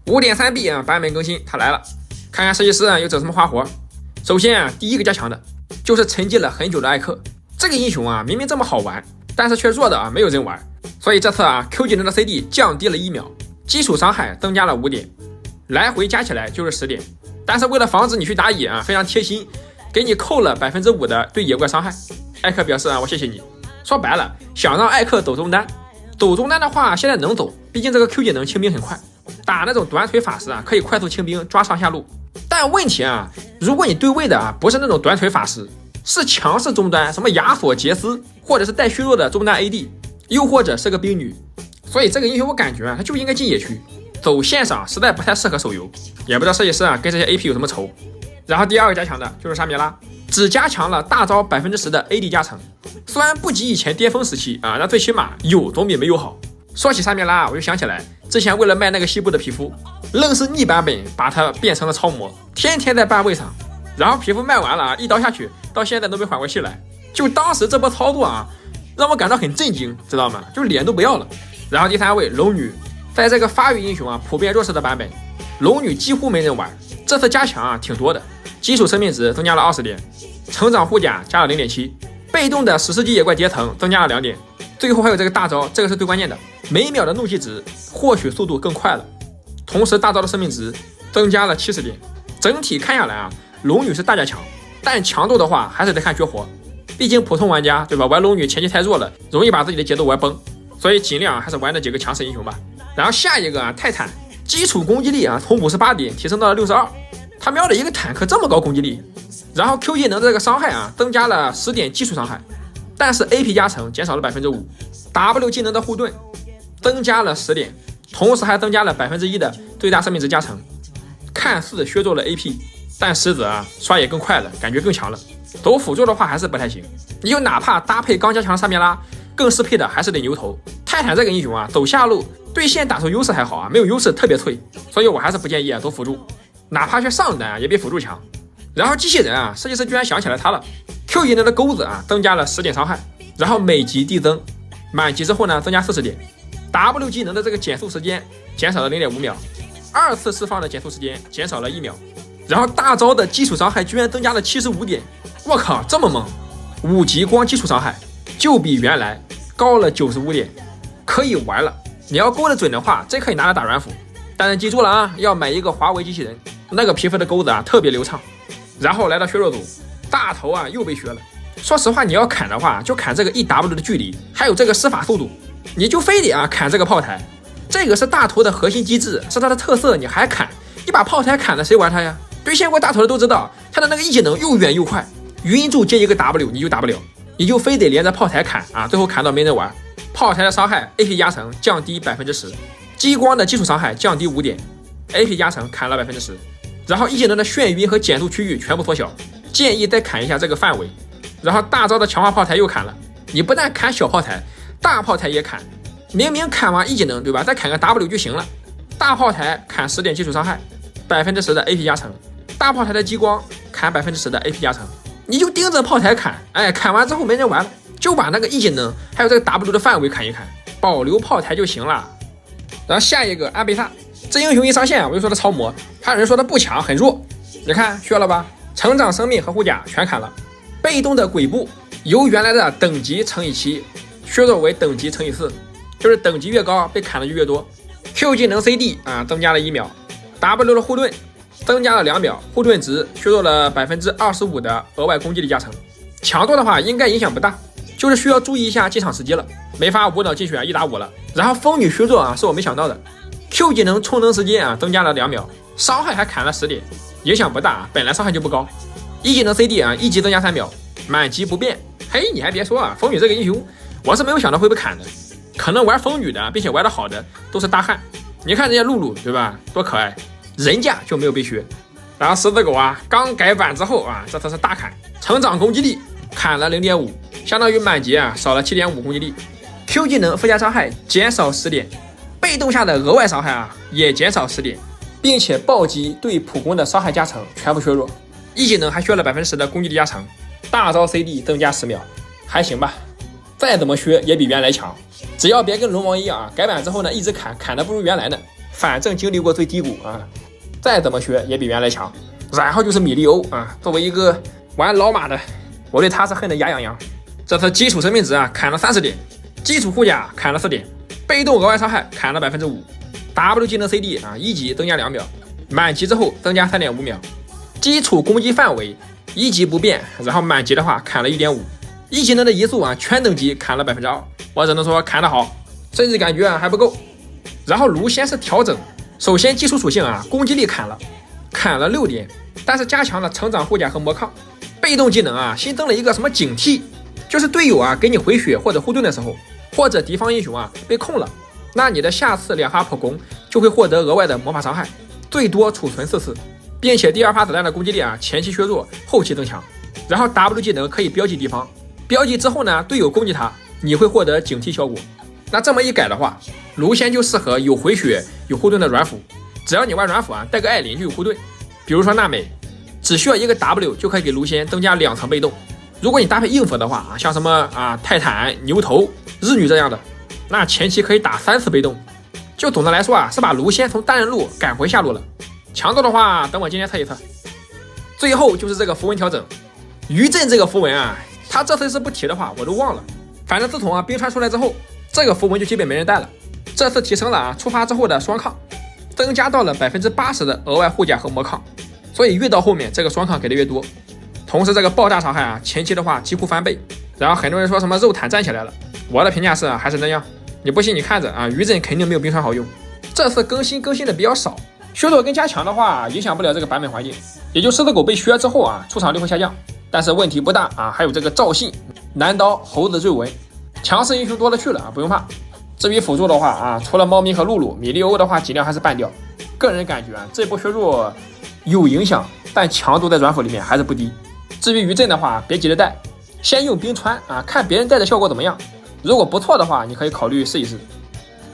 5.3B 啊版本更新它来了，看看设计师啊又整什么花活。首先啊，第一个加强的就是沉寂了很久的艾克，这个英雄啊明明这么好玩，但是却弱的啊没有人玩，所以这次啊 Q 技能的 CD 降低了1秒，基础伤害增加了5点，来回加起来就是10点。但是为了防止你去打野啊，非常贴心，给你扣了5%的对野怪伤害。艾克表示啊，我谢谢你。说白了，想让艾克抖中单，抖中单的话现在能走，毕竟这个 Q 技能清兵很快，打那种短腿法师啊可以快速清兵抓上下路。但问题啊，如果你对位的啊不是那种短腿法师，是强势中单，什么亚索、杰斯，或者是带削弱的中单 AD， 又或者是个兵女，所以这个英雄我感觉啊他就应该进野区，走线上实在不太适合手游，也不知道设计师啊跟这些 AP 有什么仇。然后第二个加强的就是沙米拉，只加强了大招10%的 AD 加成，虽然不及以前巅峰时期啊，那最起码有总比没有好。说起沙米拉，我就想起来之前为了卖那个西部的皮肤，愣是逆版本把它变成了超模，天天在半位上，然后皮肤卖完了啊，一刀下去，到现在都没缓过气来。就当时这波操作啊，让我感到很震惊，知道吗？就脸都不要了。然后第三位龙女，在这个发育英雄啊普遍弱势的版本，龙女几乎没人玩，这次加强啊挺多的，基础生命值增加了20点，成长护甲加了 0.7， 被动的史诗级野怪叠层增加了2点，最后还有这个大招，这个是最关键的，每秒的怒气值获取速度更快了，同时大招的生命值增加了70点。整体看下来啊，龙女是大加强，但强度的话还是得看绝活，毕竟普通玩家对吧，玩龙女前期太弱了，容易把自己的节奏玩崩，所以尽量还是玩那几个强势英雄吧。然后下一个啊，泰坦基础攻击力啊从58点提升到了62，他瞄了一个坦克这么高攻击力。然后 Q 技能的这个伤害啊增加了10点基础伤害，但是 AP 加成减少了 5%， W 技能的护盾增加了10点，同时还增加了 1% 的最大生命值加成，看似削弱了 AP， 但实则啊刷野更快了，感觉更强了。走辅助的话还是不太行，你就哪怕搭配刚加强的沙米拉，更适配的还是得牛头。泰坦这个英雄啊走下路对线打出优势还好啊，没有优势特别脆，所以我还是不建议啊走辅助，哪怕去上单啊也比辅助强。然后机器人啊，设计师居然想起来他了 ，Q 技能的钩子啊增加了10点伤害，然后每级递增，满级之后呢增加40点 ，W 技能的这个减速时间减少了 0.5秒，2次释放的减速时间减少了1秒，然后大招的基础伤害居然增加了75点，我靠这么猛，5级光基础伤害就比原来高了95点，可以玩了。你要勾得准的话，这可以拿来打软辅，但是记住了啊，要买一个华为机器人，那个皮肤的钩子啊特别流畅。然后来到削弱组，大头啊又被削了。说实话，你要砍的话，就砍这个 1W 的距离，还有这个施法速度，你就非得啊砍这个炮台，这个是大头的核心机制，是它的特色，你还砍？你把炮台砍了，谁玩它呀？对线过大头的都知道，它的那个一技能又远又快，晕住接一个 W 你就打不了，你就非得连着炮台砍啊，最后砍到没人玩。炮台的伤害 AP 加成降低 10%， 激光的基础伤害降低5点， AP 加成砍了 10%，然后一技能的眩晕和减速区域全部缩小，建议再砍一下这个范围。然后大招的强化炮台又砍了，你不但砍小炮台，大炮台也砍，明明砍完一技能对吧，再砍个 W 就行了。大炮台砍10点基础伤害，10%的 AP 加成，大炮台的激光砍10%的 AP 加成，你就盯着炮台砍，哎，砍完之后没人玩了，就把那个一技能还有这个 W 的范围砍一砍，保留炮台就行了。然后下一个安贝萨，这英雄一上线我就说他超模，还有人说他不强很弱，你看削了吧，成长生命和护甲全砍了，被动的鬼步由原来的等级乘以7削弱为等级乘以4，就是等级越高被砍的就越多。Q 技能 CD 啊增加了1秒， W 的护盾增加了2秒，护盾值削弱了 25% 的额外攻击力加成，强度的话应该影响不大，就是需要注意一下进场时机了，没法无脑进血1打5了。然后风女削弱啊是我没想到的， Q 技能充能时间啊增加了2秒，伤害还砍了10点，影响不大，本来伤害就不高。一技能 CD 啊1级增加3秒，满级不变。嘿，你还别说啊，风女这个英雄我是没有想到会被砍的，可能玩风女的并且玩的好的都是大汉，你看人家露露对吧，多可爱，人家就没有被削。然后狮子狗啊刚改版之后啊，这次是大砍，成长攻击力砍了 0.5， 相当于满级啊少了 7.5 攻击力。 Q 技能附加伤害减少10点，被动下的额外伤害啊也减少10点，并且暴击对普攻的伤害加成全部削弱，一技能还削了 10% 的攻击力加成，大招 CD 增加10秒，还行吧，再怎么削也比原来强，只要别跟龙王一样啊，改版之后呢一直砍的不如原来呢，反正经历过最低谷啊，再怎么学也比原来强。然后就是米利欧啊，作为一个玩老马的，我对他是恨得牙痒痒。这次基础生命值啊砍了30点，基础护甲砍了4点，被动额外伤害砍了5%，W 技能 CD 啊1级增加2秒，满级之后增加3.5秒，基础攻击范围1级不变，然后满级的话砍了1.5，一技能的移速啊全等级砍了2%，我只能说砍得好，甚至感觉还不够。然后卢仙是调整，首先基础属性啊攻击力砍了6点，但是加强了成长护甲和魔抗。被动技能啊新增了一个什么警惕，就是队友啊给你回血或者护盾的时候，或者敌方英雄啊被控了，那你的下次2发破攻就会获得额外的魔法伤害，最多储存4次，并且第2发子弹的攻击力啊前期削弱，后期增强。然后 W 技能可以标记敌方，标记之后呢队友攻击他，你会获得警惕效果。那这么一改的话，卢仙就适合有回血有护盾的软辅，只要你玩软辅啊带个艾琳就有护盾，比如说娜美，只需要一个 W 就可以给卢仙增加2层被动。如果你搭配硬辅的话啊，像什么啊泰坦、牛头、日女这样的，那前期可以打3次被动。就总的来说啊，是把卢仙从单人路赶回下路了。强度的话，等我今天测一测。最后就是这个符文调整，余震这个符文啊，他这次是不提的话我都忘了。反正自从啊冰川出来之后，这个符文就基本没人带了。这次提升了啊触发之后的双抗，增加到了80%的额外护甲和魔抗，所以越到后面这个双抗给的越多。同时这个爆炸伤害啊前期的话几乎翻倍。然后很多人说什么肉坦站起来了，我的评价是还是那样，你不信你看着啊，余震肯定没有冰川好用。这次更新的比较少，削弱跟加强的话影响不了这个版本环境，也就狮子狗被削之后啊出场率会下降，但是问题不大啊。还有这个赵信、南刀、猴子、瑞文，强势英雄多了去了啊，不用怕。至于辅助的话啊，除了猫咪和露露，米利欧的话尽量还是半掉。个人感觉啊，这波削弱有影响，但强度在软辅里面还是不低。至于余震的话，别急着带，先用冰川啊，看别人带的效果怎么样。如果不错的话，你可以考虑试一试。